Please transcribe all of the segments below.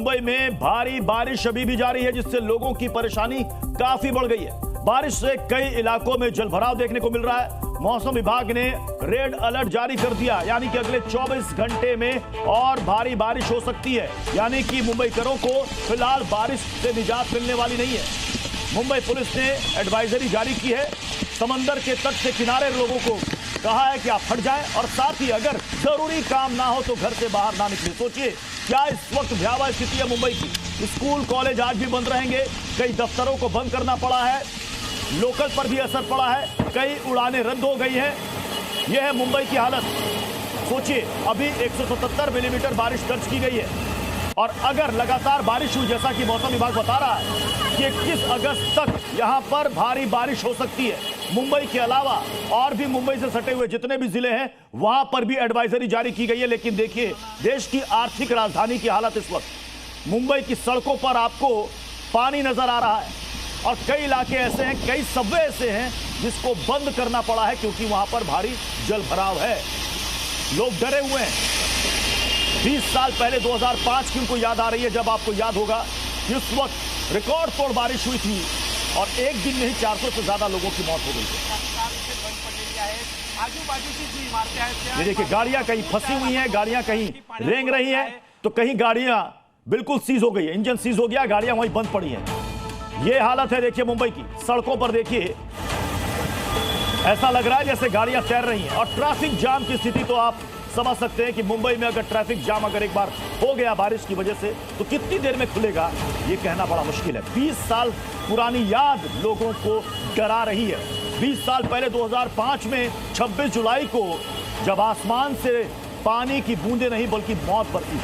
मुंबई में भारी बारिश अभी भी जारी है, जिससे लोगों की परेशानी काफी बढ़ गई है। बारिश से कई इलाकों में जलभराव देखने को मिल रहा है। मौसम विभाग ने रेड अलर्ट जारी कर दिया, यानी कि अगले 24 घंटे में और भारी बारिश हो सकती है। यानी कि मुंबईकरों को फिलहाल बारिश से निजात मिलने वाली नहीं है। मुंबई पुलिस ने एडवाइजरी जारी की है। समंदर के तट से किनारे लोगों को कहा है कि आप हट जाएं और साथ ही अगर जरूरी काम ना हो तो घर से बाहर ना निकले। सोचिए क्या इस वक्त भयावह स्थिति है मुंबई की। स्कूल कॉलेज आज भी बंद रहेंगे, कई दफ्तरों को बंद करना पड़ा है, लोकल पर भी असर पड़ा है, कई उड़ानें रद्द हो गई हैं। यह है मुंबई की हालत। सोचिए अभी 177 मिलीमीटर बारिश दर्ज की गई है और अगर लगातार बारिश हुई, जैसा कि मौसम विभाग बता रहा है कि 21 अगस्त तक यहां पर भारी बारिश हो सकती है। मुंबई के अलावा और भी मुंबई से सटे हुए जितने भी जिले हैं वहां पर भी एडवाइजरी जारी की गई है। लेकिन देखिए देश की आर्थिक राजधानी की हालत इस वक्त। मुंबई की सड़कों पर आपको पानी नजर आ रहा है और कई इलाके ऐसे हैं, कई सबवे ऐसे हैं जिसको बंद करना पड़ा है क्योंकि वहां पर भारी जल भराव है। लोग डरे हुए हैं। 20 साल पहले 2005 की उनको याद आ रही है, जब आपको याद होगा इस वक्त रिकॉर्ड तोड़ बारिश हुई थी और एक दिन में ही 400 से ज्यादा लोगों की मौत हो गई थी। ये देखिए गाड़ियां कहीं फंसी हुई हैं, गाड़ियां कहीं रेंग रही हैं, तो कहीं गाड़ियां बिल्कुल सीज हो गई है, इंजन सीज हो गया, गाड़ियां वहीं बंद पड़ी हैं। ये हालत है देखिए मुंबई की सड़कों पर। देखिए ऐसा लग रहा है जैसे गाड़ियां तैर रही हैं और ट्रैफिक जाम की स्थिति तो आप समझ सकते हैं कि मुंबई में अगर ट्रैफिक जाम अगर एक बार हो गया बारिश की वजह से तो कितनी देर में खुलेगा ये कहना बड़ा मुश्किल है। 20 साल पुरानी याद लोगों को डरा रही है। 20 साल पहले 2005 में 26 जुलाई को जब आसमान से पानी की बूंदें नहीं बल्कि मौत बरसी,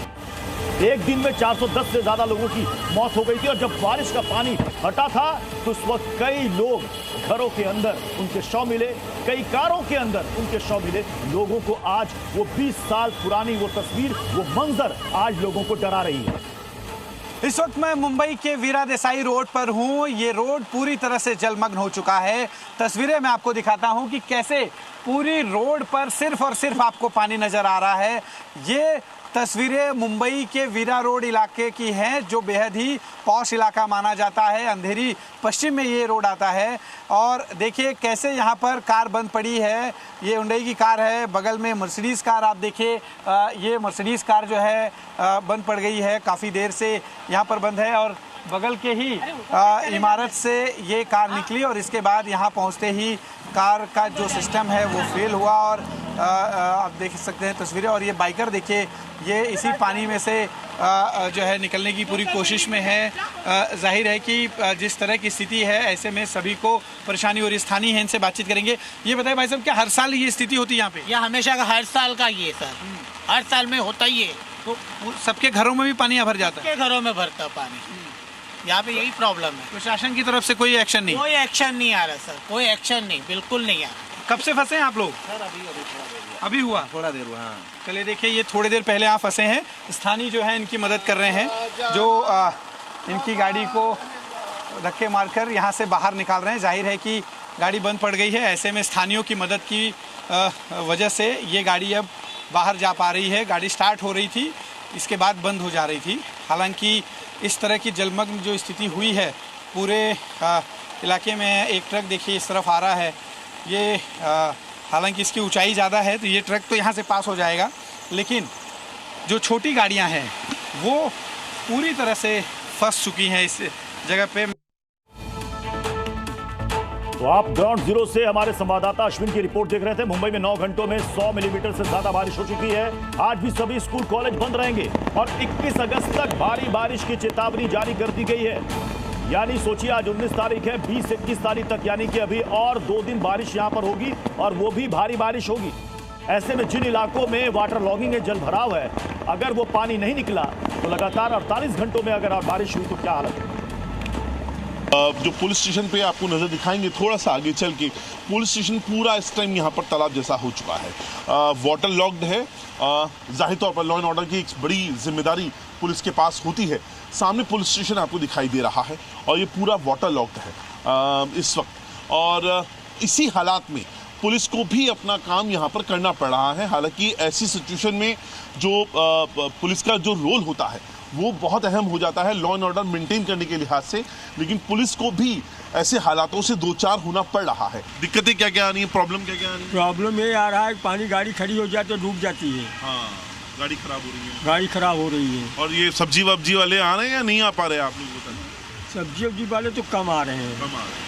एक दिन में 410 से ज्यादा लोगों की मौत हो गई थी और जब बारिश का पानी हटा था तो उस वक्त कई लोग घरों के अंदर उनके शव मिले, कई कारों के अंदर उनके शव मिले। लोगों को आज वो 20 साल पुरानी वो तस्वीर, वो मंजर आज लोगों को डरा रही है। इस वक्त मैं मुंबई के वीरा देसाई रोड पर हूँ। ये रोड पूरी तरह से जलमग्न हो चुका है। तस्वीरें मैं आपको दिखाता हूँ कि कैसे पूरी रोड पर सिर्फ और सिर्फ आपको पानी नजर आ रहा है। ये तस्वीरें मुंबई के वीरा रोड इलाके की हैं, जो बेहद ही पॉश इलाका माना जाता है। अंधेरी पश्चिम में ये रोड आता है और देखिए कैसे यहाँ पर कार बंद पड़ी है। ये हुंडई की कार है, बगल में मर्सिडीज़ कार आप देखिए, ये मर्सिडीज़ कार जो है बंद पड़ गई है, काफ़ी देर से यहाँ पर बंद है और बगल के ही इमारत से ये कार निकली और इसके बाद यहाँ पहुँचते ही कार का जो सिस्टम है वो फेल हुआ और आप देख सकते हैं तस्वीरें। और ये बाइकर देखिए ये इसी पानी में से जो है निकलने की पूरी कोशिश में है। जाहिर है कि जिस तरह की स्थिति है ऐसे में सभी को परेशानी हो रही है। स्थानीय है, इनसे बातचीत करेंगे। ये बताइए भाई साहब, क्या हर साल ये स्थिति होती है यहाँ पे? यह हमेशा का हर साल का ये सर, हर साल में होता ही है। तो सबके घरों में भी पानी यहाँ भर जाता है? सबके घरों में भरता पानी, यहाँ पे यही प्रॉब्लम है। प्रशासन की तरफ से कोई एक्शन नहीं? कोई एक्शन नहीं आ रहा सर, कोई एक्शन नहीं, बिल्कुल नहीं आ रहा। कब से फंसे हैं आप लोग? सर अभी हुआ थोड़ा देर हुआ। हाँ चलिए देखिए ये थोड़ी देर पहले यहाँ फंसे हैं। स्थानीय जो है इनकी मदद कर रहे हैं, जो इनकी गाड़ी को धक्के मारकर यहाँ से बाहर निकाल रहे हैं। जाहिर है कि गाड़ी बंद पड़ गई है, ऐसे में स्थानीयों की मदद की वजह से ये गाड़ी अब बाहर जा पा रही है। गाड़ी स्टार्ट हो रही थी, इसके बाद बंद हो जा रही थी। हालांकि इस तरह की जलमग्न जो स्थिति हुई है पूरे इलाके में। एक ट्रक देखिए इस तरफ आ रहा है, ये हालांकि इसकी ऊंचाई ज़्यादा है तो ये ट्रक तो यहाँ से पास हो जाएगा, लेकिन जो छोटी गाड़ियाँ हैं वो पूरी तरह से फंस चुकी हैं इस जगह पे। तो आप ग्राउंड जीरो से हमारे संवाददाता अश्विन की रिपोर्ट देख रहे थे। मुंबई में 9 घंटों में 100 मिलीमीटर से ज्यादा बारिश हो चुकी है। आज भी सभी स्कूल कॉलेज बंद रहेंगे और 21 अगस्त तक भारी बारिश की चेतावनी जारी कर दी गई है। यानी सोचिए आज 19 तारीख है, 20 से 21 तारीख तक यानी कि अभी और 2 दिन बारिश यहां पर होगी और वो भी भारी बारिश होगी। ऐसे में जिन इलाकों में वाटर लॉगिंग है, जल भराव है, अगर वो पानी नहीं निकला तो लगातार 48 घंटों में अगर बारिश हुई तो क्या हालत है। जो पुलिस स्टेशन पे आपको नज़र दिखाएंगे, थोड़ा सा आगे चल के पुलिस स्टेशन पूरा इस टाइम यहाँ पर तालाब जैसा हो चुका है, वाटर लॉक्ड है। जाहिर तौर पर लॉ एंड ऑर्डर की एक बड़ी जिम्मेदारी पुलिस के पास होती है। सामने पुलिस स्टेशन आपको दिखाई दे रहा है और ये पूरा वाटर लॉक्ड है इस वक्त। और इसी हालात में पुलिस को भी अपना काम यहाँ पर करना पड़ रहा है। हालांकि ऐसी सिचुएशन में जो पुलिस का जो रोल होता है वो बहुत अहम हो जाता है लॉ एंड ऑर्डर मेंटेन करने के लिहाज से। लेकिन पुलिस को भी ऐसे हालातों से दो चार होना पड़ रहा है। दिक्कतें क्या क्या आ रही है, प्रॉब्लम क्या क्या आ रही है? प्रॉब्लम ये आ रहा है, पानी गाड़ी खड़ी हो जाए तो डूब जाती है। हाँ, गाड़ी खराब हो रही है। गाड़ी खराब हो रही है। और ये सब्जी वब्जी वाले आ रहे हैं या नहीं आ पा रहे हैं आप लोग बताइए? सब्जी वब्जी वाले तो कम आ रहे हैं। कम आ रहे हैं।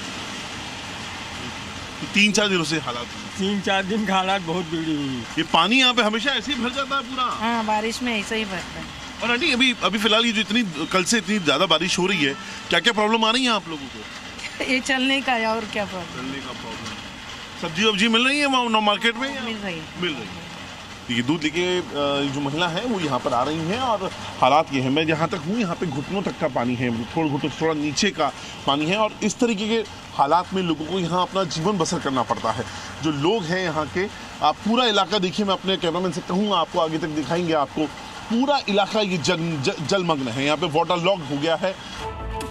3-4 दिनों से हालात 3-4 दिन का हालात बहुत बिगड़ी हुई। ये पानी यहाँ पे हमेशा ऐसे ही भर जाता है पूरा? हाँ, बारिश में ऐसे ही भरता है। और आंटी अभी फिलहाल ये जो कल से इतनी ज्यादा बारिश हो रही है, क्या क्या प्रॉब्लम आ रही है आप लोगों को? ये चलने का है और क्या प्रॉब्लम? चलने का प्रॉब्लम। सब्जी वब्जी मिल रही है वहाँ मार्केट में? मिल रही है। मिल रही है। ये दूध लेके जो महिला है वो यहाँ पर आ रही हैं और हालात ये है, मैं जहाँ तक हूँ यहाँ पे घुटनों तक का पानी है, थोड़ा नीचे का पानी है। और इस तरीके के हालात में लोगों को यहाँ अपना जीवन बसर करना पड़ता है। जो लोग हैं यहाँ के, आप पूरा इलाका देखिए, मैं अपने कैमरामैन से कहूँगा आपको आगे तक दिखाएंगे आपको, पूरा इलाका ये जलमग्न है। यहाँ पे वाटर लॉक हो गया है।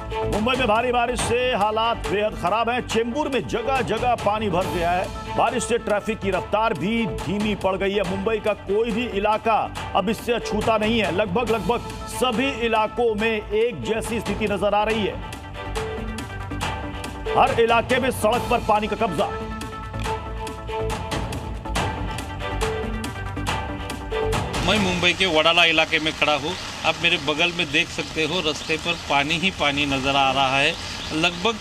मुंबई में भारी बारिश से हालात बेहद खराब हैं। चेंबूर में जगह जगह पानी भर गया है। बारिश से ट्रैफिक की रफ्तार भी धीमी पड़ गई है। मुंबई का कोई भी इलाका अब इससे अछूता नहीं है। लगभग सभी इलाकों में एक जैसी स्थिति नजर आ रही है। हर इलाके में सड़क पर पानी का कब्जा। मैं मुंबई के वडाला इलाके में खड़ा हूँ। आप मेरे बगल में देख सकते हो, रास्ते पर पानी ही पानी नज़र आ रहा है। लगभग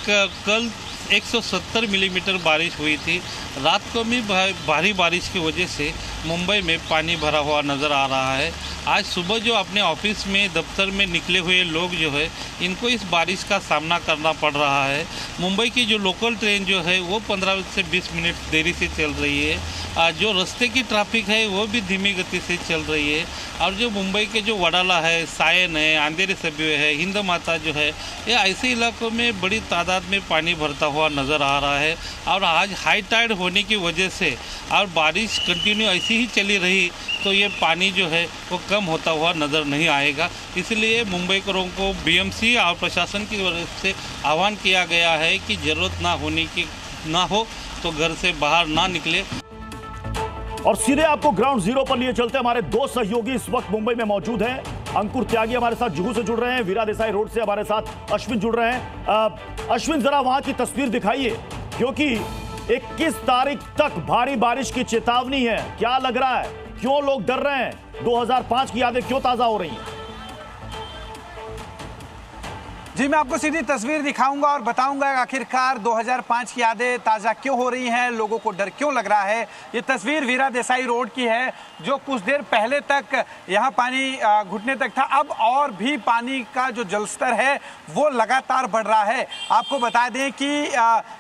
कल 170 मिलीमीटर बारिश हुई थी। रात को भी भारी बारिश की वजह से मुंबई में पानी भरा हुआ नज़र आ रहा है। आज सुबह जो अपने ऑफिस में दफ्तर में निकले हुए लोग जो है, इनको इस बारिश का सामना करना पड़ रहा है। मुंबई की जो लोकल ट्रेन जो है वो 15 से 20 मिनट देरी से चल रही है। जो रास्ते की ट्रैफिक है वो भी धीमी गति से चल रही है। और जो मुंबई के जो वडाला है, सायन है, अंधेरी सबवे है, हिंद माता जो है, ये ऐसे इलाकों में बड़ी तादाद में पानी भरता हुआ नज़र आ रहा है। और आज हाई टाइड होने की वजह से और बारिश कंटिन्यू ऐसी ही चली रही तो ये पानी जो है वो कम होता हुआ नज़र नहीं आएगा। इसलिए मुंबईकरों को बीएमसी और प्रशासन की तरफ से आह्वान किया गया है कि ज़रूरत ना हो तो घर से बाहर ना निकले। और सीधे आपको ग्राउंड जीरो पर लिए चलते, हमारे दो सहयोगी इस वक्त मुंबई में मौजूद हैं। अंकुर त्यागी हमारे साथ जुहू से जुड़ रहे हैं, वीरा देसाई रोड से हमारे साथ अश्विन जुड़ रहे हैं। अश्विन, जरा वहां की तस्वीर दिखाइए, क्योंकि 21 तारीख तक भारी बारिश की चेतावनी है। क्या लग रहा है, क्यों लोग डर रहे हैं? 2005 की यादें क्यों ताजा हो रही हैं? जी, मैं आपको सीधी तस्वीर दिखाऊंगा और बताऊंगा आखिरकार 2005 की यादें ताज़ा क्यों हो रही हैं, लोगों को डर क्यों लग रहा है। ये तस्वीर वीरा देसाई रोड की है, जो कुछ देर पहले तक यहाँ पानी घुटने तक था। अब और भी पानी का जो जलस्तर है वो लगातार बढ़ रहा है। आपको बता दें कि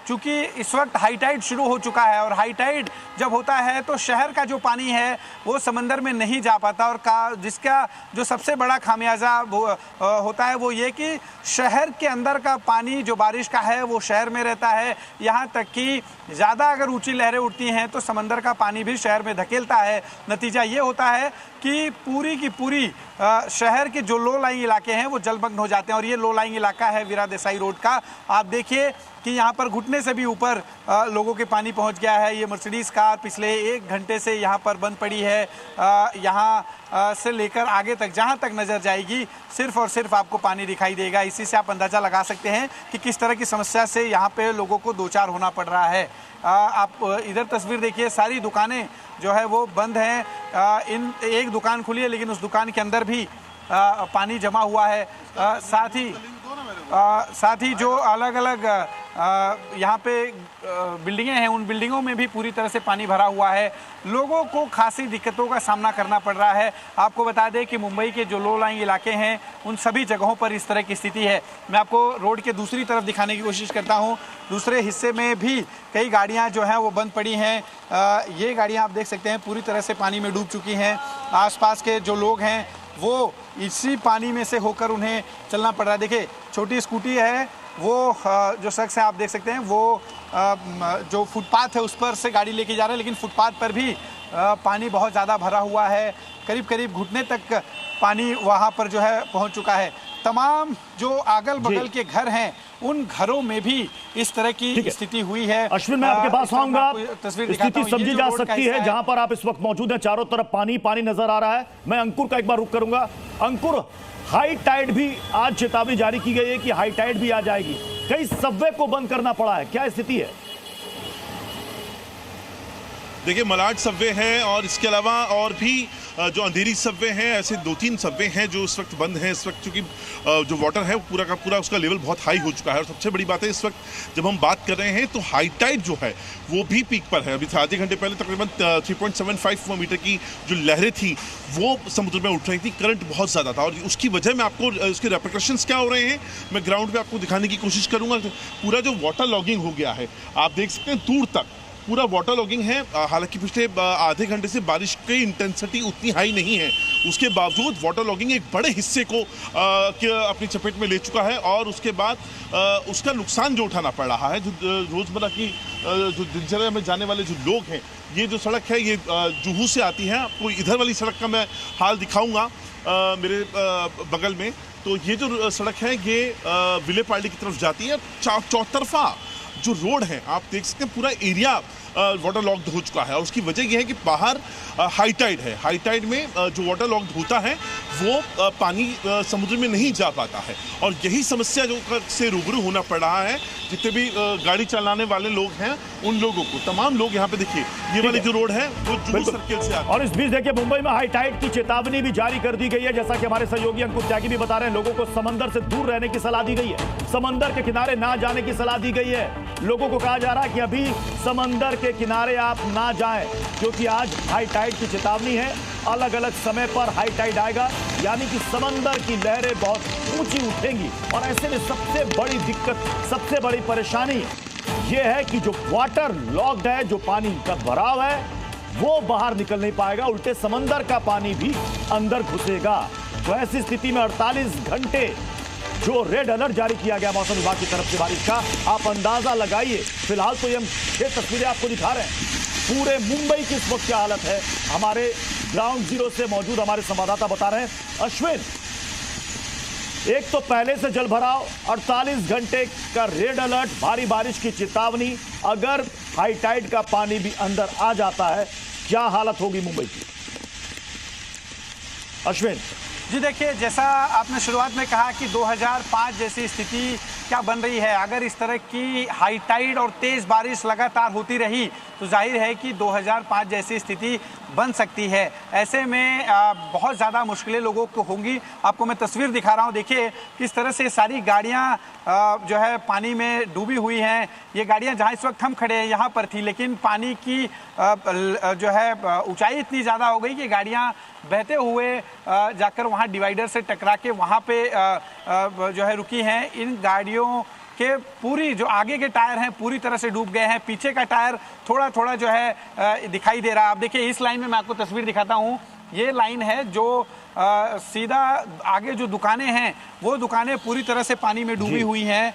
चूंकि इस वक्त हाई टाइड शुरू हो चुका है और हाई टाइड जब होता है तो शहर का जो पानी है वो समंदर में नहीं जा पाता। और जिसका जो सबसे बड़ा खामियाजा होता है वो ये कि शहर के अंदर का पानी जो बारिश का है वो शहर में रहता है। यहाँ तक कि ज़्यादा अगर ऊंची लहरें उठती हैं तो समंदर का पानी भी शहर में धकेलता है। नतीजा ये होता है कि पूरी की पूरी शहर के जो लो लाइंग इलाके हैं वो जलमग्न हो जाते हैं। और ये लो लाइंग इलाका है वीरा देसाई रोड का। आप देखिए कि यहाँ पर घुटने से भी ऊपर लोगों के पानी पहुँच गया है। ये मर्सिडीज़ कार पिछले 1 घंटे से यहाँ पर बंद पड़ी है। यहाँ से लेकर आगे तक जहाँ तक नज़र जाएगी सिर्फ और सिर्फ आपको पानी दिखाई देगा। इसी से आप अंदाज़ा लगा सकते हैं कि किस तरह की समस्या से यहाँ पे लोगों को दो चार होना पड़ रहा है। आप इधर तस्वीर देखिए, सारी दुकानें जो है वो बंद हैं। एक दुकान खुली है लेकिन उस दुकान के अंदर भी पानी जमा हुआ है। साथ ही जो अलग अलग यहाँ पे बिल्डिंगें हैं उन बिल्डिंगों में भी पूरी तरह से पानी भरा हुआ है। लोगों को खासी दिक्कतों का सामना करना पड़ रहा है। आपको बता दें कि मुंबई के जो लो लाइंग इलाके हैं उन सभी जगहों पर इस तरह की स्थिति है। मैं आपको रोड के दूसरी तरफ दिखाने की कोशिश करता हूँ। दूसरे हिस्से में भी कई गाड़ियाँ जो हैं वो बंद पड़ी हैं। ये गाड़ियाँ आप देख सकते हैं पूरी तरह से पानी में डूब चुकी हैं। आसपास के जो लोग हैं वो इसी पानी में से होकर उन्हें चलना पड़ रहा है। देखिए, छोटी स्कूटी है, वो जो शख्स है आप देख सकते हैं वो जो फुटपाथ है उस पर से गाड़ी लेके जा रहे हैं, लेकिन फुटपाथ पर भी पानी बहुत ज़्यादा भरा हुआ है। करीब करीब घुटने तक पानी वहाँ पर जो है पहुँच चुका है। तमाम जो अगल बगल के घर हैं उन घरों में भी इस तरह की स्थिति हुई है। अश्विन, मैं आपके पास आऊंगा। स्थिति समझी जा सकती है जहां पर आप इस वक्त मौजूद हैं। चारों तरफ पानी पानी नजर आ रहा है। मैं अंकुर का एक बार रुख करूंगा। अंकुर, हाई टाइड भी आज चेतावनी जारी की गई है कि हाई टाइड भी आ जाएगी। कई सबवे को बंद करना पड़ा है, क्या स्थिति है? देखिए, मलाड सबवे है और इसके अलावा और भी जो अंधेरी सबवे हैं, ऐसे 2-3 सबवे हैं जो इस वक्त बंद हैं इस वक्त, क्योंकि जो वाटर है वो पूरा का पूरा उसका लेवल बहुत हाई हो चुका है। और सबसे बड़ी बात है, इस वक्त जब हम बात कर रहे हैं तो हाई टाइड जो है वो भी पीक पर है। अभी आधे घंटे पहले तकरीबन 3.75 मीटर की जो लहरें थी वो समुद्र में उठ रही थी, करंट बहुत ज़्यादा था और उसकी वजह में आपको उसके रेपरकशंस क्या हो रहे हैं मैं ग्राउंड पे आपको दिखाने की कोशिश करूँगा। पूरा जो वाटर लॉगिंग हो गया है, आप देख सकते हैं दूर तक पूरा वाटर लॉगिंग है। हालांकि पिछले आधे घंटे से बारिश की इंटेंसिटी उतनी हाई नहीं है, उसके बावजूद वाटर लॉगिंग एक बड़े हिस्से को अपनी चपेट में ले चुका है और उसके बाद उसका नुकसान जो उठाना पड़ रहा है। जो रोज़मर्रा की जो दिनचर्या में जाने वाले जो लोग हैं, ये जो सड़क है ये जुहू से आती है। आपको इधर वाली सड़क का मैं हाल दिखाऊँगा मेरे बगल में। तो ये जो सड़क है ये विलेपार्डी की तरफ जाती है। चौतरफा जो रोड है आप देख सकते हैं, पूरा एरिया वाटर लॉक्ड हो चुका है और उसकी वजह यह है कि बाहर हाई टाइड है। हाई टाइड में जो वाटर लॉक्ड होता है वो पानी समुद्र में नहीं जा पाता है और यही समस्या जो से रूबरू होना पड़ रहा है। जितने भी गाड़ी चलाने वाले लोग हैं उन लोगों को, तमाम लोग यहाँ पे देखिए, ये वाली जो रोड है वो जुहू सर्किल से आती है। और इस बीच देखिए, मुंबई में हाई टाइड की चेतावनी भी जारी कर दी गई है। जैसा कि हमारे सहयोगी अंकुर त्यागी भी बता रहे हैं, लोगों को समंदर से दूर रहने की सलाह दी गई है, समंदर के किनारे ना जाने की सलाह दी गई है। लोगों को कहा जा रहा है कि अभी समंदर के किनारे आप ना जाएं, क्योंकि आज हाई टाइड की चेतावनी है। अलग अलग समय पर हाई टाइड आएगा, यानी कि समंदर की लहरें बहुत ऊंची उठेंगी और ऐसे में सबसे बड़ी दिक्कत, सबसे बड़ी परेशानी यह है कि जो वाटर लॉक्ड है, जो पानी का भराव है, वो बाहर निकल नहीं पाएगा, उल्टे समंदर का पानी भी अंदर घुसेगा। तो ऐसी स्थिति में 48 घंटे जो रेड अलर्ट जारी किया गया मौसम विभाग की तरफ से बारिश का, आप अंदाजा लगाइए। फिलहाल तो ये हम 6 तस्वीरें आपको दिखा रहे हैं। पूरे मुंबई की इस वक्त क्या हालत है, हमारे ग्राउंड जीरो से मौजूद हमारे संवाददाता बता रहे हैं। अश्विन, एक तो पहले से जल भराव, 48 घंटे का रेड अलर्ट, भारी बारिश की चेतावनी, अगर हाई टाइड का पानी भी अंदर आ जाता है, क्या हालत होगी मुंबई की? अश्विन जी देखिए, जैसा आपने शुरुआत में कहा कि 2005 जैसी स्थिति क्या बन रही है, अगर इस तरह की हाई टाइड और तेज़ बारिश लगातार होती रही तो जाहिर है कि 2005 जैसी स्थिति बन सकती है। ऐसे में बहुत ज़्यादा मुश्किलें लोगों को होंगी। आपको मैं तस्वीर दिखा रहा हूँ, देखिए किस तरह से सारी गाड़ियाँ जो है पानी में डूबी हुई हैं। ये गाड़ियाँ जहाँ इस वक्त हम खड़े हैं यहाँ पर थी, लेकिन पानी की जो है ऊंचाई इतनी ज़्यादा हो गई कि गाड़ियाँ बहते हुए जाकर वहाँ डिवाइडर से टकरा के वहाँ पे जो है रुकी हैं। इन गाड़ियों के पूरी जो आगे के टायर हैं पूरी तरह से डूब गए हैं, पीछे का टायर थोड़ा थोड़ा जो है दिखाई दे रहा है। आप देखिए इस लाइन में मैं आपको तस्वीर दिखाता हूँ, ये लाइन है जो सीधा आगे जो दुकानें हैं वो दुकानें पूरी तरह से पानी में डूबी हुई हैं।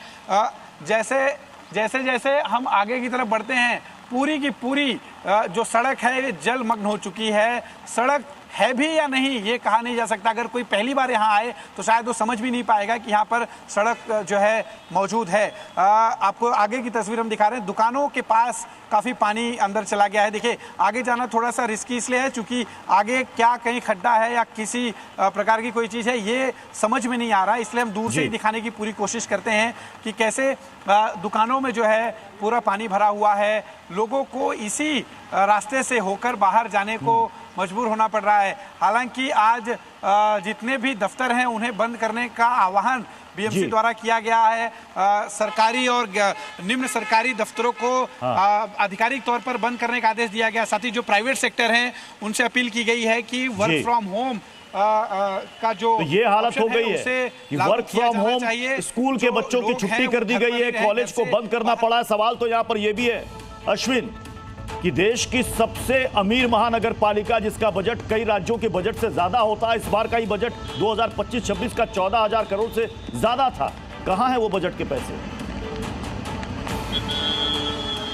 जैसे जैसे जैसे हम आगे की तरफ बढ़ते हैं, पूरी की पूरी जो सड़क है ये जलमग्न हो चुकी है। सड़क है भी या नहीं ये कहा नहीं जा सकता। अगर कोई पहली बार यहाँ आए तो शायद वो समझ भी नहीं पाएगा कि यहाँ पर सड़क जो है मौजूद है। आपको आगे की तस्वीर हम दिखा रहे हैं, दुकानों के पास काफ़ी पानी अंदर चला गया है। देखिए आगे जाना थोड़ा सा रिस्की इसलिए है क्योंकि आगे क्या कहीं खड्डा है या किसी प्रकार की कोई चीज़ है ये समझ में नहीं आ रहा, इसलिए हम दूर से ही दिखाने की पूरी कोशिश करते हैं कि कैसे दुकानों में जो है पूरा पानी भरा हुआ है। लोगों को इसी रास्ते से होकर बाहर जाने को मजबूर होना पड़ रहा है। हालांकि आज जितने भी दफ्तर हैं उन्हें बंद करने का आह्वान बीएमसी द्वारा किया गया है। सरकारी और निम्न सरकारी दफ्तरों को आधिकारिक तौर पर बंद करने का आदेश दिया गया। साथ ही जो प्राइवेट सेक्टर हैं उनसे अपील की गई है कि वर्क फ्रॉम होम का जो तो ये हालत हो गई है कि वर्क फ्रॉम होम, स्कूल के बच्चों की छुट्टी कर दी गई है, कॉलेज को बंद करना पड़ा है। सवाल तो यहाँ पर यह भी है अश्विन कि देश की सबसे अमीर महानगर पालिका जिसका बजट कई राज्यों के बजट से ज्यादा होता है, इस बार का ही बजट 2025-26 का 14,000 करोड़ से ज्यादा था, कहां है वो बजट के पैसे?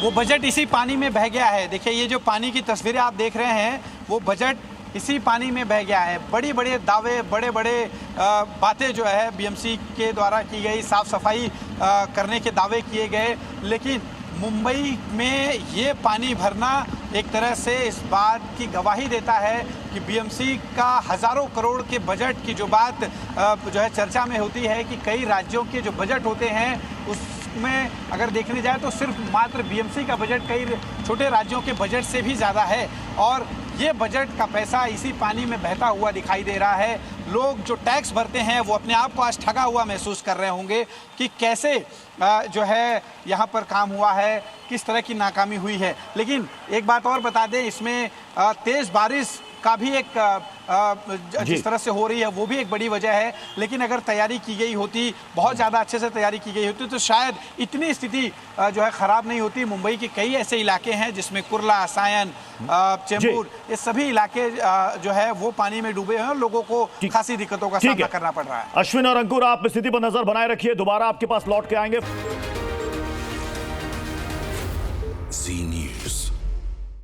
वो बजट इसी पानी में बह गया है। देखिए ये जो पानी की तस्वीरें आप देख रहे हैं वो बजट इसी पानी में बह गया है। बड़ी बड़े दावे, बड़े बड़े बातें जो है बीएमसी के द्वारा की गई, साफ सफाई करने के दावे किए गए, लेकिन मुंबई में ये पानी भरना एक तरह से इस बात की गवाही देता है कि बीएमसी का हजारों करोड़ के बजट की जो बात जो है चर्चा में होती है कि कई राज्यों के जो बजट होते हैं उसमें अगर देखने जाए तो सिर्फ मात्र बीएमसी का बजट कई छोटे राज्यों के बजट से भी ज़्यादा है और ये बजट का पैसा इसी पानी में बहता हुआ दिखाई दे रहा है। लोग जो टैक्स भरते हैं वो अपने आप को आज ठगा हुआ महसूस कर रहे होंगे कि कैसे जो है यहाँ पर काम हुआ है, किस तरह की नाकामी हुई है। लेकिन एक बात और बता दें, इसमें तेज़ बारिश का भी एक जिस तरह से हो रही है वो भी एक बड़ी वजह है। लेकिन अगर तैयारी की गई होती, बहुत ज़्यादा अच्छे से तैयारी की गई होती तो शायद इतनी स्थिति जो है ख़राब नहीं होती। मुंबई के कई ऐसे इलाके हैं जिसमें कुर्ला, सायन, चेंबूर, ये सभी इलाके जो है वो पानी में डूबे हैं और लोगों को खासी दिक्कतों का सामना करना पड़ रहा है। अश्विन और अंकुर, आप स्थिति पर नजर बनाए रखिए, दोबारा आपके पास लौट के आएंगे।